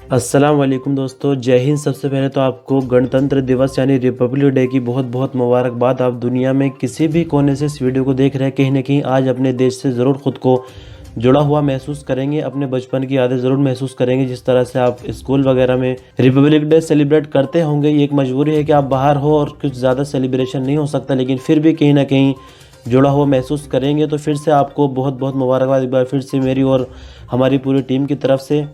अस्सलाम वालेकुम दोस्तों, जय हिंद। सबसे पहले तो आपको गणतंत्र दिवस यानी रिपब्लिक डे की बहुत बहुत मुबारकबाद। आप दुनिया में किसी भी कोने से इस वीडियो को देख रहे हैं, कहीं ना कहीं आज अपने देश से ज़रूर खुद को जुड़ा हुआ महसूस करेंगे, अपने बचपन की यादें ज़रूर महसूस करेंगे। जिस तरह से आप स्कूल वगैरह में रिपब्लिक डे सेलिब्रेट करते होंगे, ये एक मजबूरी है कि आप बाहर हो और कुछ ज़्यादा सेलिब्रेशन नहीं हो सकता, लेकिन फिर भी कहीं ना कहीं जुड़ा हुआ महसूस करेंगे। तो फिर से आपको बहुत बहुत मुबारकबाद एक बार फिर से मेरी और हमारी पूरी टीम की तरफ से।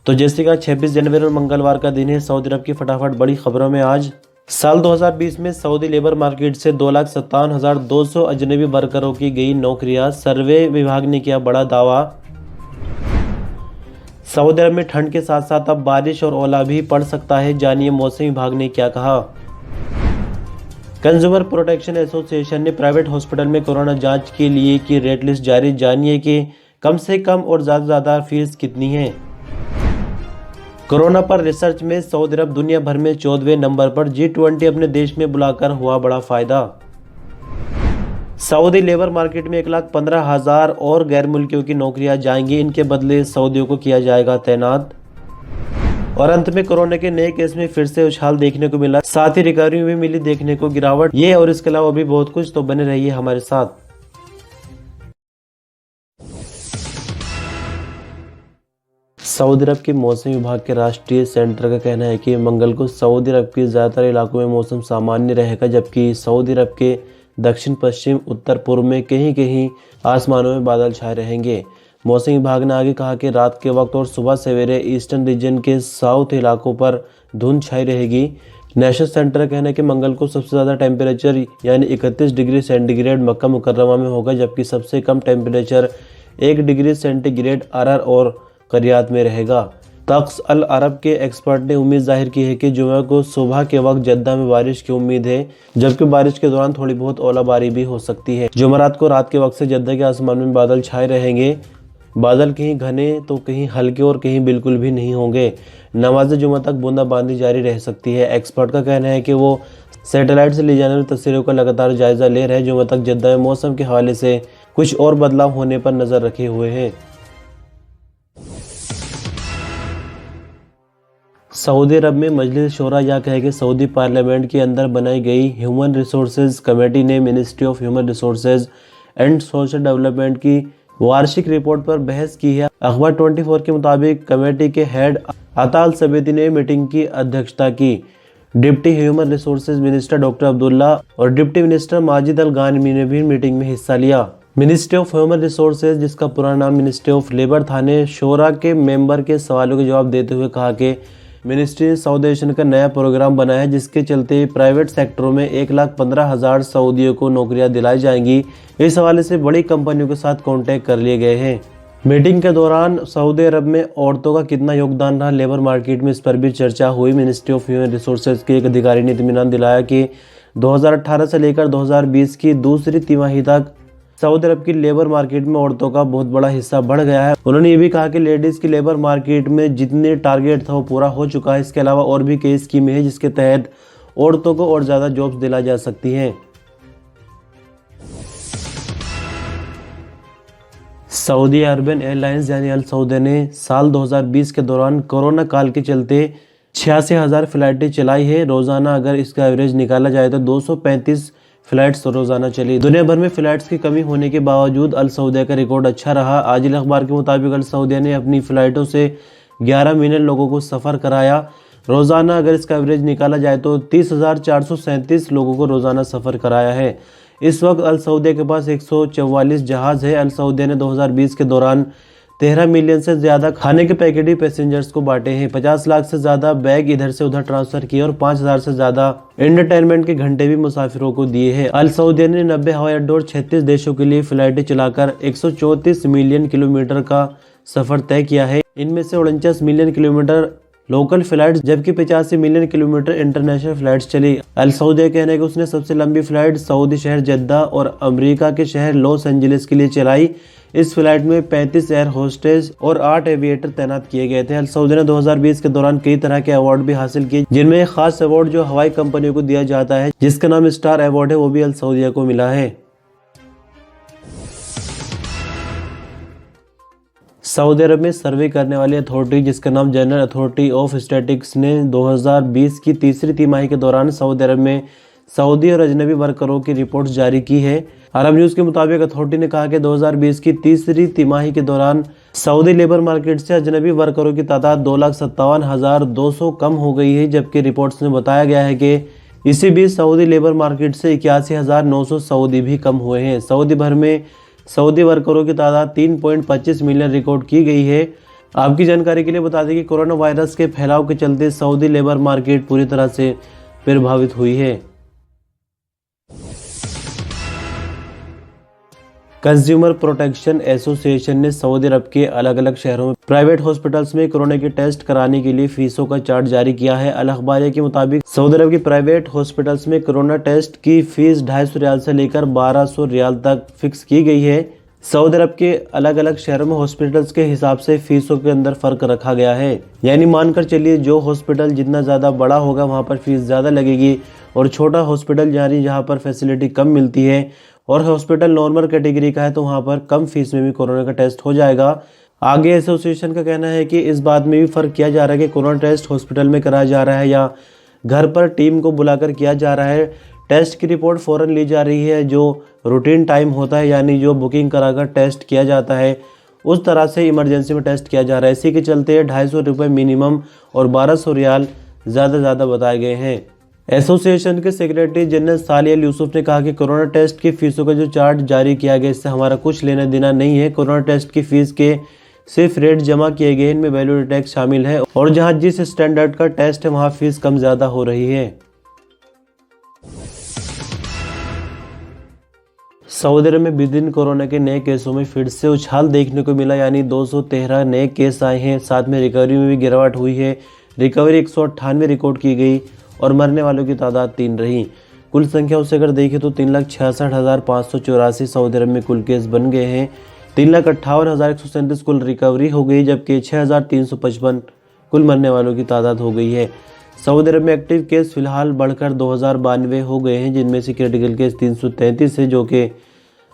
तो जैसे कि 26 जनवरी और मंगलवार का दिन है, सऊदी अरब की फटाफट बड़ी खबरों में आज साल 2020 में सऊदी लेबर मार्केट से 2,57,200 अजनबी वर्करों की गई नौकरियां। सर्वे विभाग ने किया बड़ा दावा। सऊदी अरब में ठंड के साथ साथ अब बारिश और ओला भी पड़ सकता है, जानिए मौसम विभाग ने क्या कहा। कंज्यूमर प्रोटेक्शन एसोसिएशन ने प्राइवेट हॉस्पिटल में कोरोना जांच के लिए की रेट लिस्ट जारी, जानिए कि कम से कम और ज़्यादा फीस कितनी है। कोरोना पर रिसर्च में सऊदी अरब दुनिया भर में 14वें नंबर पर। G20 अपने देश में बुलाकर हुआ बड़ा फायदा। सऊदी लेबर मार्केट में 1,15,000 और गैर मुल्कियों की नौकरियां जाएंगी, इनके बदले सऊदियों को किया जाएगा तैनात। और अंत में कोरोना के नए केस में फिर से उछाल देखने को मिला, साथ ही रिकवरी में भी मिली देखने को गिरावट। ये और इसके अलावा भी बहुत कुछ, तो बने रहिए हमारे साथ। सऊदी अरब के मौसम विभाग के राष्ट्रीय सेंटर का कहना है कि मंगल को सऊदी अरब के ज़्यादातर इलाकों में मौसम सामान्य रहेगा, जबकि सऊदी अरब के दक्षिण पश्चिम उत्तर पूर्व में कहीं कहीं आसमानों में बादल छाए रहेंगे। मौसम विभाग ने आगे कहा कि रात के वक्त और सुबह सवेरे ईस्टर्न रीजन के साउथ इलाकों पर धुंध छाई रहेगी। नेशनल सेंटर का कहना है कि मंगल को सबसे ज़्यादा टेम्परेचर यानी 31 डिग्री सेंटीग्रेड मक्का मुकर्रमा में होगा, जबकि सबसे कम टेम्परेचर 1 डिग्री सेंटीग्रेड अरर और करियात में रहेगा। तक्स अल अरब के एक्सपर्ट ने उम्मीद जाहिर की है कि जुमे को सुबह के वक्त जद्दा में बारिश की उम्मीद है, जबकि बारिश के दौरान थोड़ी बहुत ओलाबारी भी हो सकती है। जुमेरात को रात के वक्त से जद्दा के आसमान में बादल छाए रहेंगे। बादल कहीं घने तो कहीं हल्के और कहीं बिल्कुल भी नहीं होंगे। नमाज जुमा तक बूंदाबांदी जारी रह सकती है। एक्सपर्ट का कहना है कि वो सैटेलाइट से ली जाने वाली तस्वीरों का लगातार जायजा ले रहे हैं। जुमे तक जद्दा में मौसम के हवाले से कुछ और बदलाव होने पर नजर रखे हुए हैं। सऊदी अरब में मजलिस शोरा या कहे कि सऊदी पार्लियामेंट के अंदर बनाई गई ह्यूमन रिसोर्सेज कमेटी ने ministry of human resources and social development की वार्षिक रिपोर्ट पर बहस की है। अखबार 24 के मुताबिक कमेटी के हेड अता अल सबीती ने मीटिंग की अध्यक्षता की। Deputy human resources minister doctor Abdullah और डिप्टी मिनिस्टर माजिद अल गानमी ने भी मीटिंग में हिस्सा लिया। मिनिस्ट्री ऑफ ह्यूमन रिसोर्सेज, जिसका पुराना नाम मिनिस्ट्री ऑफ लेबर था, ने शोरा के मेंबर के सवालों के जवाब देते हुए कहा कि मिनिस्ट्री ने सऊदी नेशन का नया प्रोग्राम बनाया है, जिसके चलते प्राइवेट सेक्टरों में 1,15,000 सऊदियों को नौकरियां दिलाई जाएंगी। इस हवाले से बड़ी कंपनियों के साथ कॉन्टैक्ट कर लिए गए हैं। मीटिंग के दौरान सऊदी अरब में औरतों का कितना योगदान रहा लेबर मार्केट में, इस पर भी चर्चा हुई। मिनिस्ट्री ऑफ ह्यूमन रिसोर्सेज के एक अधिकारी ने इत्मीनान दिलाया कि 2018 से लेकर 2020 की दूसरी तिमाही तक सऊदी अरब की लेबर मार्केट में औरतों का बहुत बड़ा हिस्सा बढ़ गया है। उन्होंने ये भी कहा कि लेडीज की लेबर मार्केट में जितने टारगेट था वो पूरा हो चुका है। इसके अलावा और भी कई स्कीमें हैं जिसके तहत औरतों को और ज़्यादा जॉब्स दिलाई जा सकती हैं। सऊदी अरबियन एयरलाइंस यानी अल सऊद ने साल 2020 के दौरान कोरोना काल के चलते 86,000 फ्लाइटें चलाई है। रोज़ाना अगर इसका एवरेज निकाला जाए तो 235 फ्लाइट्स रोजाना चली। दुनिया भर में फ्लाइट्स की कमी होने के बावजूद अल सऊदिया का रिकॉर्ड अच्छा रहा। आजिल अखबार के मुताबिक अल सऊदिया ने अपनी फ़्लाइटों से 11 मिलियन लोगों को सफ़र कराया। रोज़ाना अगर इसका एवरेज निकाला जाए तो 30,437 लोगों को रोज़ाना सफ़र कराया है। इस वक्त अल सऊदिया के पास 144 जहाज़ है। अल सऊदिया ने 2020 के दौरान 13 मिलियन से ज़्यादा खाने के पैकेट ही पैसेंजर्स को बांटे हैं। 50 लाख से ज़्यादा बैग इधर से उधर ट्रांसफ़र किए और 5,000 से ज़्यादा एंटरटेनमेंट के घंटे भी मुसाफिरों को दिए हैं। अल सऊदिया ने 90 हवाई अड्डों और 36 देशों के लिए फ़्लाइटें चलाकर 134 मिलियन किलोमीटर का सफ़र तय किया है। इनमें से 49 मिलियन किलोमीटर लोकल फ्लाइट्स, जबकि 85 मिलियन किलोमीटर इंटरनेशनल फ्लाइट्स चली। अल सऊदिया कहने कि उसने सबसे लंबी फ्लाइट सऊदी शहर जद्दा और अमेरिका के शहर लॉस एंजलिस के लिए चलाई। इस फ्लाइट में 35 एयर होस्टेस और 8 एविएटर तैनात किए गए थे। अल सऊदी ने 2020 के दौरान कई तरह के अवार्ड भी हासिल किए, जिनमें एक खास अवार्ड जो हवाई कंपनियों को दिया जाता है, जिसका नाम स्टार अवार्ड है, वो भी अल सऊदिया को मिला है। सऊदी अरब में सर्वे करने वाली अथॉरिटी जिसका नाम जनरल अथॉरिटी ऑफ स्टैटिस्टिक्स ने 2020 की तीसरी तिमाही के दौरान सऊदी अरब में सऊदी और अजनबी वर्करों की रिपोर्ट्स जारी की है। अरब न्यूज़ के मुताबिक अथॉरिटी ने कहा कि 2020 की तीसरी तिमाही के दौरान सऊदी लेबर मार्केट से अजनबी वर्करों की तादाद 2,57,200 कम हो गई है, जबकि रिपोर्ट्स में बताया गया है कि इसी बीच सऊदी लेबर मार्केट से 81,900 सऊदी भी कम हुए हैं। सऊदी भर में सऊदी वर्करों की तादाद 3.25 मिलियन रिकॉर्ड की गई है। आपकी जानकारी के लिए बता दें कि कोरोना वायरस के फैलाव के चलते सऊदी लेबर मार्केट पूरी तरह से प्रभावित हुई है। कंज्यूमर प्रोटेक्शन एसोसिएशन ने सऊदी अरब के अलग अलग शहरों में प्राइवेट हॉस्पिटल्स में कोरोना के टेस्ट कराने के लिए फीसों का चार्ट जारी किया है। अल अखबारिया के मुताबिक सऊदी अरब की प्राइवेट हॉस्पिटल्स में कोरोना टेस्ट की फीस 250 रियाल से लेकर 1200 रियाल तक फिक्स की गई है। सऊदी अरब के अलग अलग शहरों में हॉस्पिटल्स के हिसाब से फीसों के अंदर फर्क रखा गया है, यानी मानकर चलिए जो हॉस्पिटल जितना ज़्यादा बड़ा होगा वहाँ पर फीस ज़्यादा लगेगी और छोटा हॉस्पिटल यानी जहाँ पर फैसिलिटी कम मिलती है और हॉस्पिटल नॉर्मल कैटेगरी का है तो वहाँ पर कम फीस में भी कोरोना का टेस्ट हो जाएगा। आगे एसोसिएशन का कहना है कि इस बात में भी फ़र्क किया जा रहा है कि कोरोना टेस्ट हॉस्पिटल में कराया जा रहा है या घर पर टीम को बुलाकर किया जा रहा है। टेस्ट की रिपोर्ट फ़ौरन ली जा रही है, जो रूटीन टाइम होता है यानी जो बुकिंग कराकर टेस्ट किया जाता है उस तरह से इमरजेंसी में टेस्ट किया जा रहा है। इसी के चलते 250 रुपये मिनिमम और 1200 रियाल ज़्यादा बताए गए हैं। एसोसिएशन के सेक्रेटरी जनरल साली अल यूसुफ ने कहा कि कोरोना टेस्ट की फीसों का जो चार्ट जारी किया गया इससे हमारा कुछ लेना देना नहीं है। कोरोना टेस्ट की फीस के सिर्फ रेट जमा किए गए, इनमें वैल्यू टैक्स शामिल है और जहां जिस स्टैंडर्ड का टेस्ट है वहां फीस कम ज़्यादा हो रही है। सऊदी अरब में विदिन कोरोना के नए केसों में फिर से उछाल देखने को मिला, यानी 213 नए केस आए हैं। साथ में रिकवरी में भी गिरावट हुई है। रिकवरी 198 रिकॉर्ड की गई और मरने वालों की तादाद 3 रही। कुल संख्या उसे अगर देखें तो 3,66,584 सऊदी अरब में कुल केस बन गए हैं। 3,58,137 कुल रिकवरी हो गई, जबकि 6,355 कुल मरने वालों की तादाद हो गई है। सऊदी अरब में एक्टिव केस फिलहाल बढ़कर 2,092 हो गए हैं, जिनमें से क्रिटिकल केस 333 है जो कि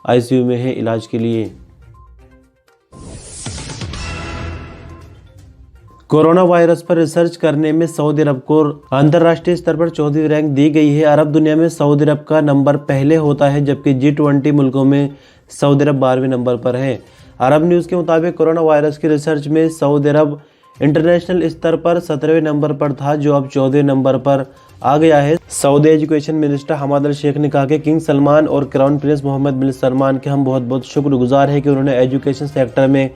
आईसीयू में है इलाज के लिए। कोरोना वायरस पर रिसर्च करने में सऊदी अरब को अंतर्राष्ट्रीय स्तर पर 14वीं रैंक दी गई है। अरब दुनिया में सऊदी अरब का नंबर पहले होता है, जबकि G20 मुल्कों में सऊदी अरब 12वें नंबर पर है। अरब न्यूज़ के मुताबिक कोरोना वायरस की रिसर्च में सऊदी अरब इंटरनेशनल स्तर पर 17वें नंबर पर था, जो अब 14वें नंबर पर आ गया है। सऊदी एजुकेशन मिनिस्टर हमाद अल शेख ने कहा कि किंग सलमान और क्राउन प्रिंस मोहम्मद बिन सलमान के हम बहुत शुक्रगुजार हैं कि उन्होंने एजुकेशन सेक्टर में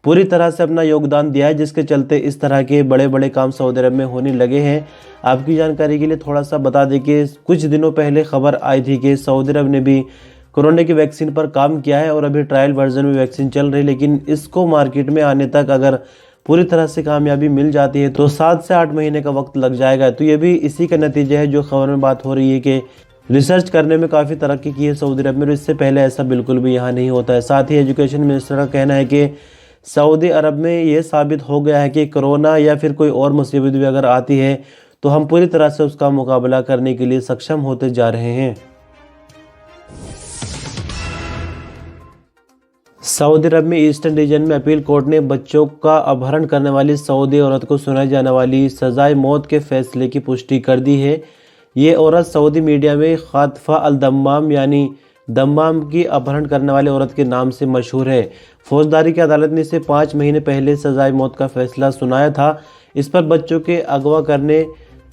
पूरी तरह से अपना योगदान दिया है, जिसके चलते इस तरह के बड़े बड़े काम सऊदी अरब में होने लगे हैं। आपकी जानकारी के लिए थोड़ा सा बता दें कि कुछ दिनों पहले खबर आई थी कि सऊदी अरब ने भी कोरोना की वैक्सीन पर काम किया है और अभी ट्रायल वर्जन में वैक्सीन चल रही है, लेकिन इसको मार्केट में आने तक अगर पूरी तरह से कामयाबी मिल जाती है तो 7 से 8 महीने का वक्त लग जाएगा। तो ये भी इसी का नतीजा है जो खबर में बात हो रही है कि रिसर्च करने में काफ़ी तरक्की की है सऊदी अरब में, और इससे पहले ऐसा बिल्कुल भी यहाँ नहीं होता है। साथ ही एजुकेशन मिनिस्टर का कहना है कि सऊदी अरब में ये साबित हो गया है कि कोरोना या फिर कोई और मुसीबत भी अगर आती है तो हम पूरी तरह से उसका मुकाबला करने के लिए सक्षम होते जा रहे हैं। सऊदी अरब में ईस्टर्न रीजन में अपील कोर्ट ने बच्चों का अपहरण करने वाली सऊदी औरत को सुनाई जाने वाली सजाए मौत के फैसले की पुष्टि कर दी है। ये औरत सऊदी मीडिया में खातफा अल दम्माम यानी दम्माम की अपहरण करने वाली औरत के नाम से मशहूर है। फौजदारी की अदालत ने इसे 5 महीने पहले सजाए मौत का फैसला सुनाया था। इस पर बच्चों के अगवा करने,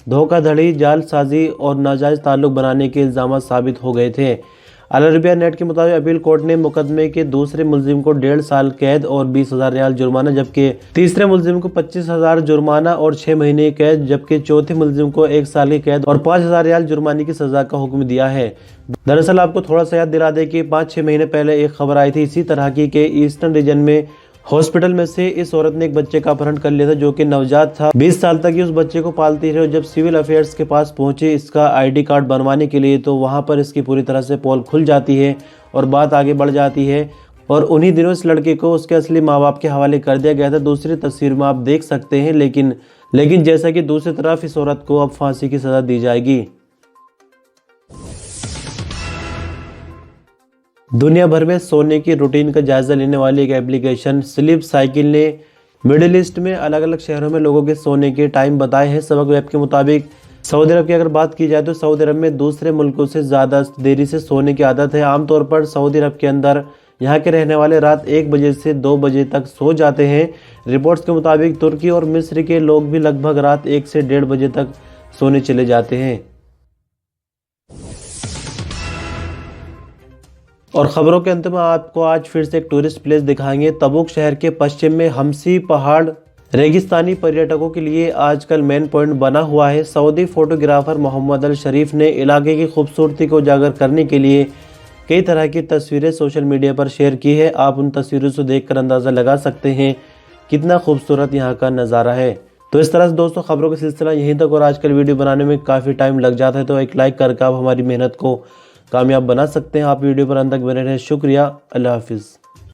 धोखाधड़ी, जालसाजी और नाजायज़ ताल्लुक बनाने के इल्ज़ाम साबित हो गए थे। अल अरबिया नेट के मुताबिक अपील कोर्ट ने मुकदमे के दूसरे मुलजिम को 1.5 साल कैद और 20,000 रियाल जुर्माना, जबकि तीसरे मुलजिम को 25,000 जुर्माना और 6 महीने कैद, जबकि चौथे मुलजिम को 1 साल की कैद और 5,000 रियाल जुर्माने की सजा का हुक्म दिया है। दरअसल आपको थोड़ा सा याद दिला दें कि 5-6 महीने पहले एक खबर आई थी इसी तरह की कि ईस्टर्न रीजन में हॉस्पिटल में से इस औरत ने एक बच्चे का अपहरण कर लिया था जो कि नवजात था। 20 साल तक ये उस बच्चे को पालती रही और जब सिविल अफेयर्स के पास पहुंचे इसका आईडी कार्ड बनवाने के लिए तो वहां पर इसकी पूरी तरह से पोल खुल जाती है और बात आगे बढ़ जाती है और उन्हीं दिनों इस लड़के को उसके असली माँ बाप के हवाले कर दिया गया था। दूसरी तस्वीर में आप देख सकते हैं। लेकिन जैसा कि दूसरी तरफ इस औरत को अब फांसी की सजा दी जाएगी। दुनिया भर में सोने की रूटीन का जायजा लेने वाली एक एप्लीकेशन स्लीप साइकिल ने मिडिल ईस्ट में अलग अलग शहरों में लोगों के सोने के टाइम बताए हैं। सबक वेब के मुताबिक सऊदी अरब की अगर बात की जाए तो सऊदी अरब में दूसरे मुल्कों से ज़्यादा देरी से सोने की आदत है। आमतौर पर सऊदी अरब के अंदर यहाँ के रहने वाले रात 1 बजे से 2 बजे तक सो जाते हैं। रिपोर्ट्स के मुताबिक तुर्की और मिस्र के लोग भी लगभग रात 1 से 1:30 बजे तक सोने चले जाते हैं। और खबरों के अंत में आपको आज फिर से एक टूरिस्ट प्लेस दिखाएंगे। तबूक शहर के पश्चिम में हमसी पहाड़ रेगिस्तानी पर्यटकों के लिए आजकल मेन पॉइंट बना हुआ है। सऊदी फोटोग्राफर मोहम्मद अल शरीफ ने इलाके की खूबसूरती को उजागर करने के लिए कई तरह की तस्वीरें सोशल मीडिया पर शेयर की है। आप उन तस्वीरों से देखकर अंदाज़ा लगा सकते हैं कितना खूबसूरत यहाँ का नज़ारा है। तो इस तरह से दोस्तों खबरों का सिलसिला यहीं तक, और आजकल वीडियो बनाने में काफ़ी टाइम लग जाता है, तो एक लाइक करके आप हमारी मेहनत को कामयाब बना सकते हैं। आप वीडियो पर अंत तक बने रहें। शुक्रिया। अल्लाह हाफिज़।